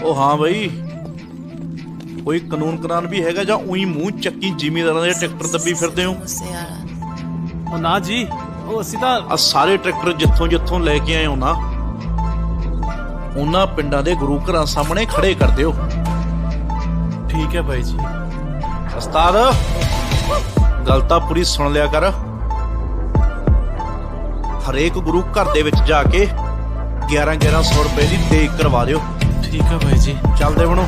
ਉਹ ਹਾਂ ਬਈ, ਕੋਈ ਕਾਨੂੰਨ ਕਰਾਨ ਵੀ ਹੈਗਾ ਜਾਂ ਉਹੀ ਮੂੰਹ ਚੱਕੀ ਜ਼ਿਮੀਂਦਾਰਾਂ ਦੇ ਟਰੈਕਟਰ ਦੱਬੀ ਫਿਰਦੇ ਹੋ? ਉਹ ਨਾ ਜੀ, ਉਹ ਅਸੀਂ ਤਾਂ ਆ ਸਾਰੇ ਟਰੈਕਟਰ ਜਿੱਥੋਂ ਜਿੱਥੋਂ ਲੈ ਕੇ ਆਏ ਹੋ ਨਾ, ਉਹਨਾਂ ਪਿੰਡਾਂ ਦੇ ਗੁਰੂ ਘਰਾਂ ਸਾਹਮਣੇ ਖੜੇ ਕਰ ਦਿਓ। ਠੀਕ ਹੈ ਬਾਈ ਜੀ। ਉਸਤਾਦ, ਗੱਲ ਤਾਂ ਪੂਰੀ ਸੁਣ ਲਿਆ ਕਰ। ਹਰੇਕ ਗੁਰੂ ਘਰ ਦੇ ਵਿੱਚ ਜਾ ਕੇ 1100 ਰੁਪਏ ਦੀ ਦੇਗ ਕਰਵਾ ਦਿਓ। ਠੀਕ ਹੈ ਬਾਈ ਜੀ। ਚੱਲਦੇ ਬਣੋ।